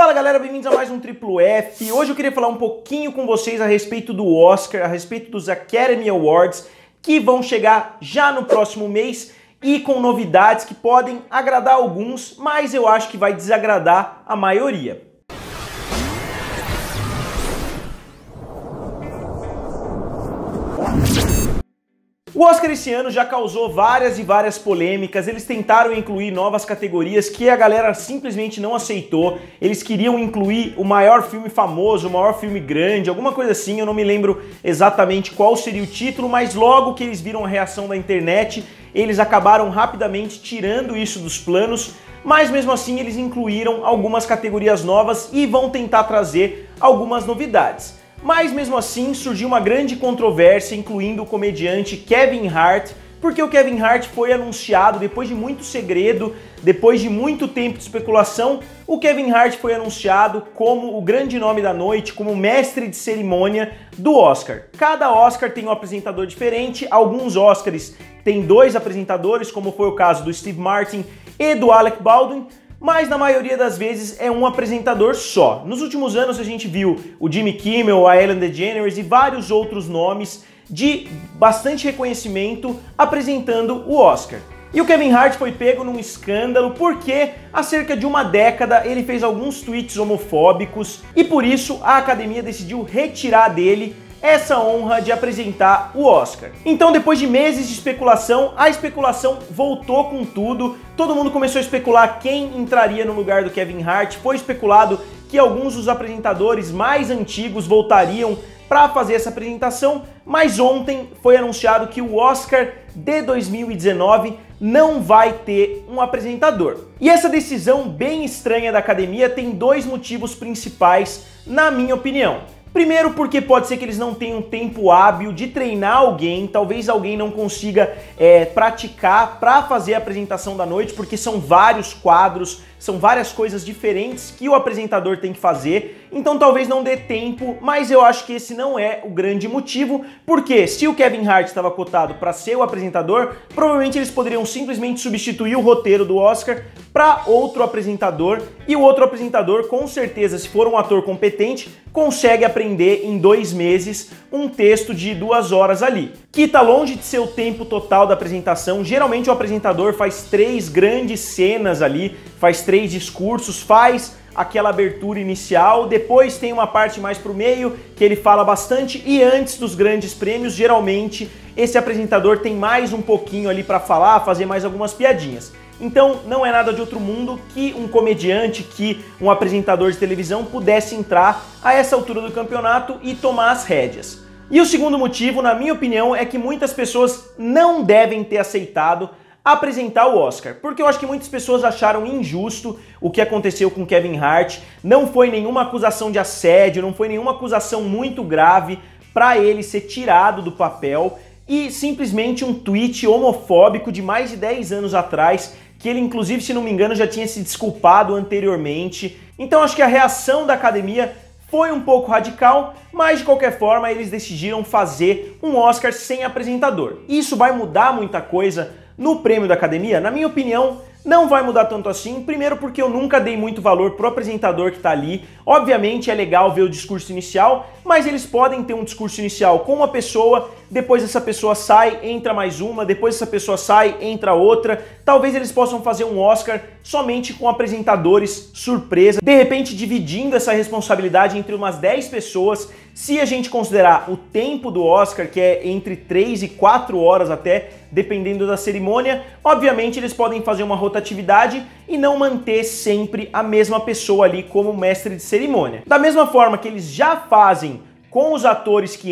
Fala galera, bem-vindos a mais um Triplo F. Hoje eu queria falar um pouquinho com vocês a respeito do Oscar, a respeito dos Academy Awards, que vão chegar já no próximo mês e com novidades que podem agradar alguns, mas eu acho que vai desagradar a maioria. O Oscar esse ano já causou várias polêmicas, eles tentaram incluir novas categorias que a galera simplesmente não aceitou, eles queriam incluir o maior filme famoso, o maior filme grande, alguma coisa assim, eu não me lembro exatamente qual seria o título, mas logo que eles viram a reação da internet, eles acabaram rapidamente tirando isso dos planos, mas mesmo assim eles incluíram algumas categorias novas e vão tentar trazer algumas novidades. Mas mesmo assim surgiu uma grande controvérsia, incluindo o comediante Kevin Hart, porque o Kevin Hart foi anunciado depois de muito segredo, depois de muito tempo de especulação, o Kevin Hart foi anunciado como o grande nome da noite, como mestre de cerimônia do Oscar. Cada Oscar tem um apresentador diferente, alguns Oscars têm dois apresentadores, como foi o caso do Steve Martin e do Alec Baldwin, mas na maioria das vezes é um apresentador só. Nos últimos anos a gente viu o Jimmy Kimmel, a Ellen DeGeneres e vários outros nomes de bastante reconhecimento apresentando o Oscar. E o Kevin Hart foi pego num escândalo porque há cerca de uma década ele fez alguns tweets homofóbicos e por isso a academia decidiu retirar dele essa honra de apresentar o Oscar. Então, depois de meses de especulação, a especulação voltou com tudo, todo mundo começou a especular quem entraria no lugar do Kevin Hart, foi especulado que alguns dos apresentadores mais antigos voltariam para fazer essa apresentação, mas ontem foi anunciado que o Oscar de 2019 não vai ter um apresentador. E essa decisão bem estranha da academia tem dois motivos principais, na minha opinião. Primeiro porque pode ser que eles não tenham tempo hábil de treinar alguém, talvez alguém não consiga praticar para fazer a apresentação da noite, porque são vários quadros, são várias coisas diferentes que o apresentador tem que fazer, então talvez não dê tempo, mas eu acho que esse não é o grande motivo, porque se o Kevin Hart estava cotado para ser o apresentador, provavelmente eles poderiam simplesmente substituir o roteiro do Oscar para outro apresentador, e o outro apresentador, com certeza, se for um ator competente, consegue aprender em 2 meses um texto de 2 horas ali, que tá longe de ser o tempo total da apresentação. Geralmente o apresentador faz 3 grandes cenas ali, faz 3 discursos, faz aquela abertura inicial, depois tem uma parte mais pro meio que ele fala bastante e antes dos grandes prêmios, geralmente esse apresentador tem mais um pouquinho ali para falar, fazer mais algumas piadinhas. Então não é nada de outro mundo que um comediante, que um apresentador de televisão pudesse entrar a essa altura do campeonato e tomar as rédeas. E o segundo motivo, na minha opinião, é que muitas pessoas não devem ter aceitado apresentar o Oscar, porque eu acho que muitas pessoas acharam injusto o que aconteceu com Kevin Hart, não foi nenhuma acusação de assédio, não foi nenhuma acusação muito grave para ele ser tirado do papel e simplesmente um tweet homofóbico de mais de 10 anos atrás, que ele inclusive, se não me engano, já tinha se desculpado anteriormente. Então acho que a reação da academia foi um pouco radical, mas de qualquer forma eles decidiram fazer um Oscar sem apresentador. Isso vai mudar muita coisa no prêmio da academia? Na minha opinião, não vai mudar tanto assim, primeiro porque eu nunca dei muito valor pro apresentador que tá ali. Obviamente é legal ver o discurso inicial, mas eles podem ter um discurso inicial com uma pessoa, depois essa pessoa sai, entra mais uma, depois essa pessoa sai, entra outra. Talvez eles possam fazer um Oscar somente com apresentadores surpresa, de repente dividindo essa responsabilidade entre umas 10 pessoas. Se a gente considerar o tempo do Oscar, que é entre 3 e 4 horas até, dependendo da cerimônia, obviamente eles podem fazer uma rotatividade e não manter sempre a mesma pessoa ali como mestre de cerimônia. Da mesma forma que eles já fazem com os atores que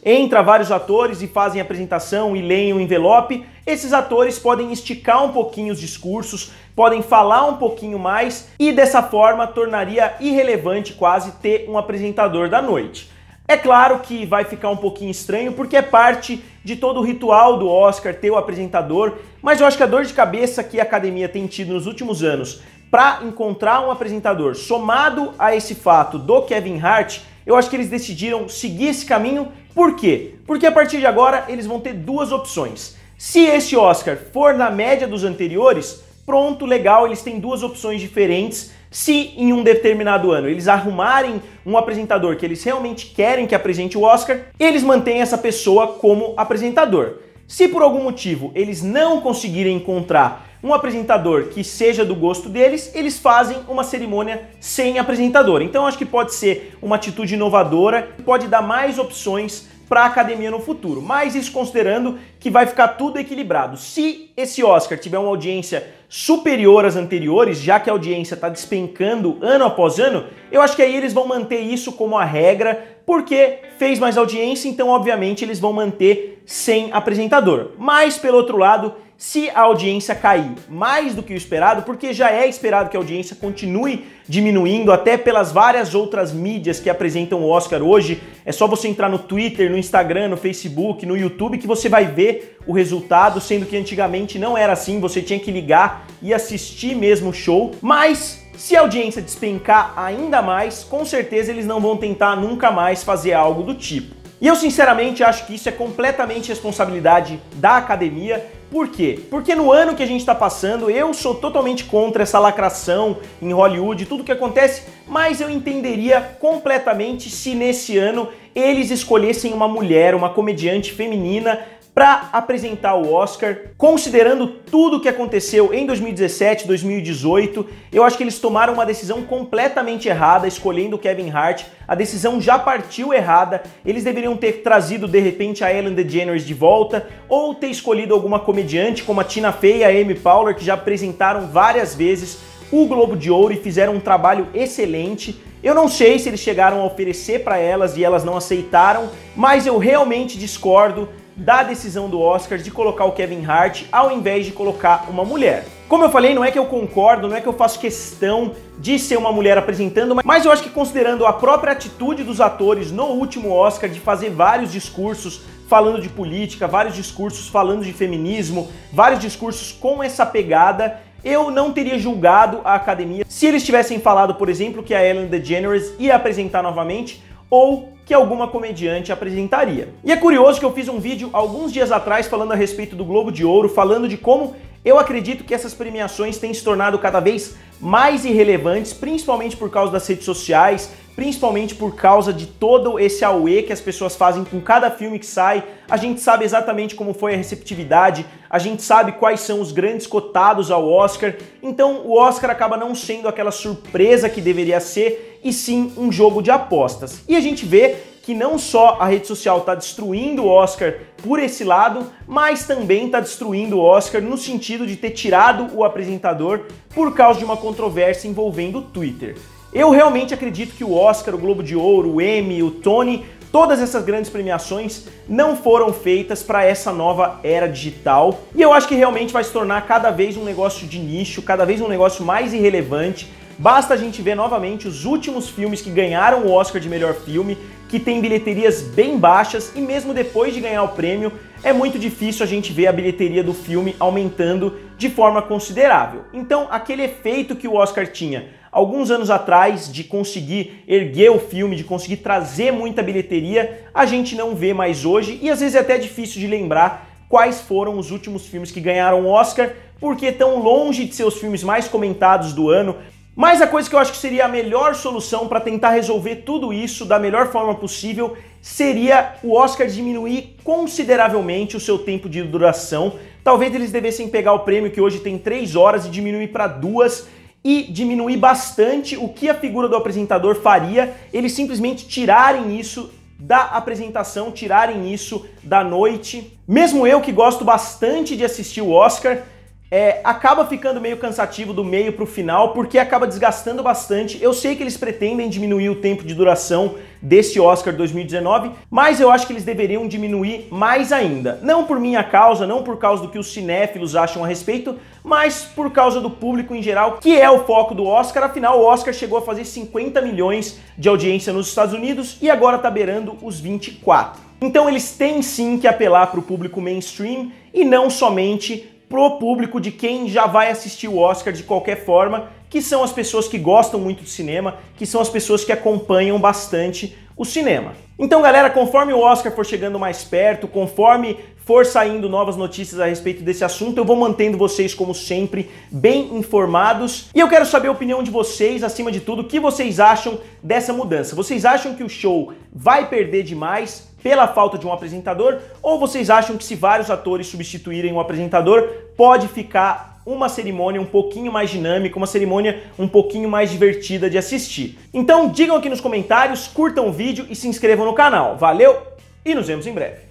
entra vários atores e fazem a apresentação e leem o envelope, esses atores podem esticar um pouquinho os discursos, podem falar um pouquinho mais e dessa forma tornaria irrelevante quase ter um apresentador da noite. É claro que vai ficar um pouquinho estranho porque é parte de todo o ritual do Oscar ter o apresentador, mas eu acho que a dor de cabeça que a academia tem tido nos últimos anos para encontrar um apresentador, somado a esse fato do Kevin Hart, eu acho que eles decidiram seguir esse caminho. Por quê? Porque a partir de agora eles vão ter 2 opções. Se esse Oscar for na média dos anteriores, pronto, legal, eles têm 2 opções diferentes Se em um determinado ano eles arrumarem um apresentador que eles realmente querem que apresente o Oscar, eles mantêm essa pessoa como apresentador. Se por algum motivo eles não conseguirem encontrar um apresentador que seja do gosto deles, eles fazem uma cerimônia sem apresentador. Então acho que pode ser uma atitude inovadora, pode dar mais opções para a academia no futuro, mas isso considerando que vai ficar tudo equilibrado. Se esse Oscar tiver uma audiência superior às anteriores, já que a audiência está despencando ano após ano, eu acho que aí eles vão manter isso como a regra, porque fez mais audiência, então obviamente eles vão manter sem apresentador. Mas pelo outro lado, se a audiência cair mais do que o esperado, porque já é esperado que a audiência continue diminuindo até pelas várias outras mídias que apresentam o Oscar hoje, é só você entrar no Twitter, no Instagram, no Facebook, no YouTube que você vai ver o resultado, sendo que antigamente não era assim, você tinha que ligar e assistir mesmo o show, mas se a audiência despencar ainda mais, com certeza eles não vão tentar nunca mais fazer algo do tipo. E eu sinceramente acho que isso é completamente responsabilidade da academia. Por quê? Porque no ano que a gente está passando, eu sou totalmente contra essa lacração em Hollywood, tudo que acontece, mas eu entenderia completamente se nesse ano eles escolhessem uma mulher, uma comediante feminina, para apresentar o Oscar, considerando tudo o que aconteceu em 2017, 2018, eu acho que eles tomaram uma decisão completamente errada, escolhendo o Kevin Hart. A decisão já partiu errada, eles deveriam ter trazido de repente a Ellen DeGeneres de volta, ou ter escolhido alguma comediante como a Tina Fey e a Amy Poehler, que já apresentaram várias vezes o Globo de Ouro e fizeram um trabalho excelente. Eu não sei se eles chegaram a oferecer para elas e elas não aceitaram, mas eu realmente discordo da decisão do Oscar de colocar o Kevin Hart ao invés de colocar uma mulher. Como eu falei, não é que eu concordo, não é que eu faço questão de ser uma mulher apresentando, mas eu acho que considerando a própria atitude dos atores no último Oscar de fazer vários discursos falando de política, vários discursos falando de feminismo, vários discursos com essa pegada, eu não teria julgado a academia se eles tivessem falado, por exemplo, que a Ellen DeGeneres ia apresentar novamente, ou que alguma comediante apresentaria. E é curioso que eu fiz um vídeo alguns dias atrás falando a respeito do Globo de Ouro, falando de como eu acredito que essas premiações têm se tornado cada vez mais irrelevantes, principalmente por causa das redes sociais, principalmente por causa de todo esse auê que as pessoas fazem com cada filme que sai. A gente sabe exatamente como foi a receptividade, a gente sabe quais são os grandes cotados ao Oscar, então o Oscar acaba não sendo aquela surpresa que deveria ser, e sim um jogo de apostas. E a gente vê que não só a rede social está destruindo o Oscar por esse lado, mas também está destruindo o Oscar no sentido de ter tirado o apresentador por causa de uma controvérsia envolvendo o Twitter. Eu realmente acredito que o Oscar, o Globo de Ouro, o Emmy, o Tony, todas essas grandes premiações não foram feitas para essa nova era digital, e eu acho que realmente vai se tornar cada vez um negócio de nicho, cada vez um negócio mais irrelevante. Basta a gente ver novamente os últimos filmes que ganharam o Oscar de melhor filme, que tem bilheterias bem baixas, e mesmo depois de ganhar o prêmio, é muito difícil a gente ver a bilheteria do filme aumentando de forma considerável. Então, aquele efeito que o Oscar tinha alguns anos atrás de conseguir erguer o filme, de conseguir trazer muita bilheteria, a gente não vê mais hoje, e às vezes é até difícil de lembrar quais foram os últimos filmes que ganharam o Oscar, porque estão longe de ser os filmes mais comentados do ano. Mas a coisa que eu acho que seria a melhor solução para tentar resolver tudo isso da melhor forma possível seria o Oscar diminuir consideravelmente o seu tempo de duração. Talvez eles devessem pegar o prêmio que hoje tem 3 horas e diminuir para 2, e diminuir bastante o que a figura do apresentador faria, eles simplesmente tirarem isso da apresentação, tirarem isso da noite. Mesmo eu que gosto bastante de assistir o Oscar, acaba ficando meio cansativo do meio pro final, porque acaba desgastando bastante. Eu sei que eles pretendem diminuir o tempo de duração desse Oscar 2019, mas eu acho que eles deveriam diminuir mais ainda. Não por minha causa, não por causa do que os cinéfilos acham a respeito, mas por causa do público em geral, que é o foco do Oscar. Afinal, o Oscar chegou a fazer 50 milhões de audiência nos Estados Unidos e agora tá beirando os 24. Então eles têm sim que apelar para o público mainstream e não somente pro público de quem já vai assistir o Oscar de qualquer forma, que são as pessoas que gostam muito de cinema, que são as pessoas que acompanham bastante o cinema. Então, galera, conforme o Oscar for chegando mais perto, conforme for saindo novas notícias a respeito desse assunto, eu vou mantendo vocês, como sempre, bem informados. E eu quero saber a opinião de vocês, acima de tudo, o que vocês acham dessa mudança. Vocês acham que o show vai perder demais pela falta de um apresentador? Ou vocês acham que se vários atores substituírem o apresentador, pode ficar uma cerimônia um pouquinho mais dinâmica, uma cerimônia um pouquinho mais divertida de assistir? Então digam aqui nos comentários, curtam o vídeo e se inscrevam no canal. Valeu e nos vemos em breve.